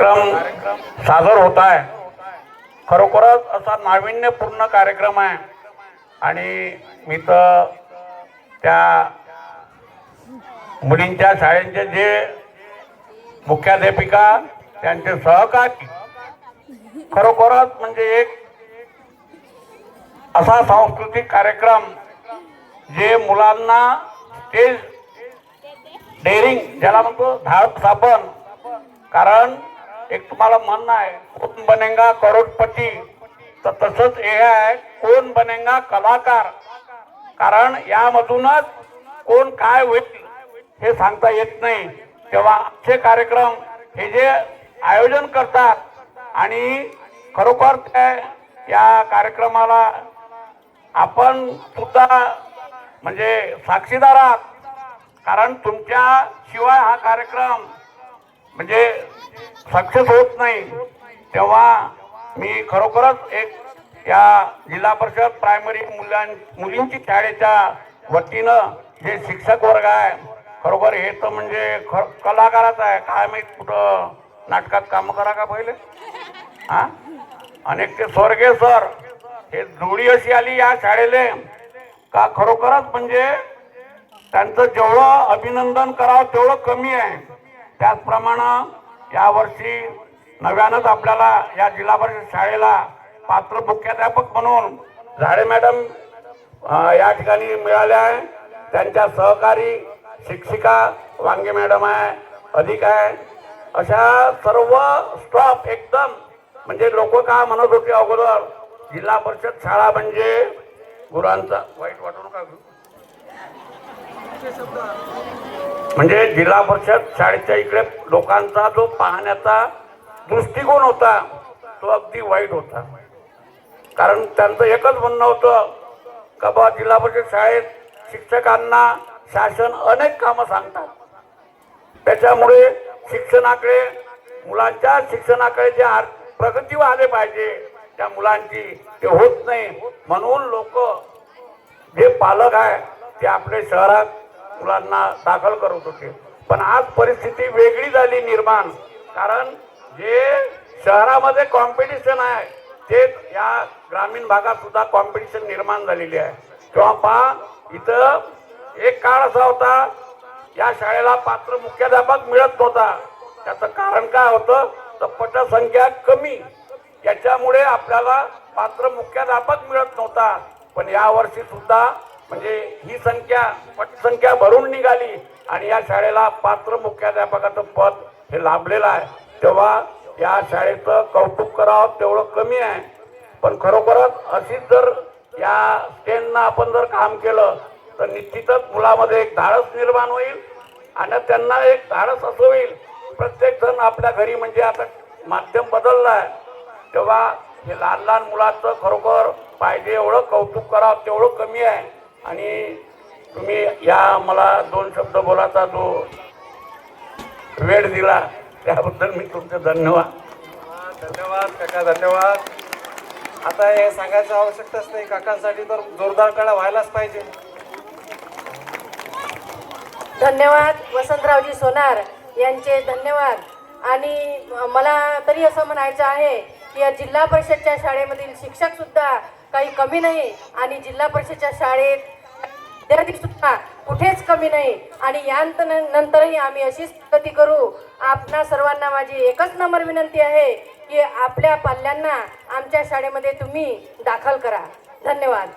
कार्यक्रम सादर होत आहे। खरोखरच असा नाविन्यपूर्ण कार्यक्रम आहे आणि मी तर त्या मुलींच्या शाळेचे जे मुख्याध्यापिका त्यांचे सहकारी खरोखरच म्हणजे एक असा सांस्कृतिक कार्यक्रम जे मुलांना स्टेज डेअरिंग ज्याला म्हणतो धाडस आपण, कारण एक तुम्हाला म्हणणं आहे कौन बनेगा करोडपती, तर तसंच हे आहे कोण बनेगा कलाकार। कारण यामधूनच कोण काय होईल हे सांगता येत नाही। तेव्हा असे कार्यक्रम हे जे आयोजन करतात आणि खरोखर या कार्यक्रमाला आपण सुद्धा म्हणजे साक्षीदार आहात, कारण तुमच्या शिवाय हा कार्यक्रम म्हणजे सक्सेस होत नाही। तेव्हा मी खरोखरच एक या जिल्हा परिषद प्रायमरी मुलींची शाळेच्या वतीनं जे शिक्षक वर्ग आहे खरोखर हे तर म्हणजे कलाकारच आहे। काय माहित कुठं नाटकात काम करा का पहिले हा, अनेक ते स्वर्गीय सर हे जोडी अशी आली या शाळेले का खरोखरच म्हणजे त्यांचं जेवढं अभिनंदन करावं तेवढं कमी आहे। त्याचप्रमाणे यावर्षी नव्यानंच आपल्याला या जिल्हा परिषद शाळेला पात्र मुख्याध्यापक म्हणून झाडे मॅडम या ठिकाणी मिळाल्या आहे। त्यांच्या सहकारी शिक्षिका वांगे मॅडम आहे, अधिक आहे, अशा सर्व स्टाफ एकदम म्हणजे लोक काय म्हणत होते अगोदर जिल्हा परिषद शाळा म्हणजे गुरांचा, वाईट वाटू नका म्हणजे जिल्हा परिषद शाळेच्या इकडे लोकांचा जो पाहण्याचा दृष्टिकोन होता तो अगदी वाईट होता। कारण त्यांचं एकच म्हणणं होतं का बा जिल्हा परिषद शाळेत शिक्षकांना शासन अनेक कामं सांगतात, त्याच्यामुळे शिक्षणाकडे मुलांच्या शिक्षणाकडे जे प्रगती व्हायला पाहिजे त्या मुलांची ते होत नाही। म्हणून लोक जे पालक आहे ते आपले शहरात मुलांना दाखल करत होते, पण आज परिस्थिती वेगळी झाली निर्माण। कारण जे शहरामध्ये कॉम्पिटिशन आहे ते या ग्रामीण भागात सुद्धा कॉम्पिटिशन निर्माण झालेली आहे। किंवा पहा इथं एक काळ असा होता या शाळेला पात्र मुख्याध्यापक मिळत नव्हता। त्याचं कारण काय होतं तर पटसंख्या कमी, याच्यामुळे आपल्याला पात्र मुख्याध्यापक मिळत नव्हता। पण यावर्षी सुद्धा म्हणजे ही पटसंख्या भरून निघाली आणि या शाळेला पात्र मुख्याध्यापकाचं पद हे लाभलेलं आहे। तेव्हा या शाळेचं कौतुक करावं तेवढं कमी आहे। पण खरोखरच अशीच जर या स्टेननं आपण जर काम केलं तर निश्चितच मुलामध्ये एक धाडस निर्माण होईल आणि त्यांना एक धाडस असं होईल प्रत्येक जण आपल्या घरी म्हणजे आता माध्यम बदललं आहे, तेव्हा हे लहान लहान मुलाचं खरोखर पाहिजे एवढं कौतुक करावं तेवढं कमी आहे। आणि तुम्ही या मला 2 शब्द बोलायचा जो वेळ दिला त्याबद्दल मी तुमचे धन्यवाद। धन्यवाद काका, धन्यवाद। आता हे सांगायचं आवश्यकताच नाही, काकांसाठी तर जोरदार टाळ्या व्हायलाच पाहिजे। धन्यवाद वसंतरावजी सोनार यांचे धन्यवाद। आणि मला तरी असं म्हणायचं आहे की या जिल्हा परिषदच्या शाळेमधील शिक्षक सुद्धा काही कमी नाही आणि जिल्हा परिषदच्या शाळेत विद्यार्थी सुद्धा कुठेच कमी नाही आणि यानंतरही आम्ही अशीच प्रगती करू। आपणा सर्वांना माझी एकच नम्र विनंती आहे की आपल्या पाल्यांना आमच्या शाळेमध्ये तुम्ही दाखल करा। धन्यवाद।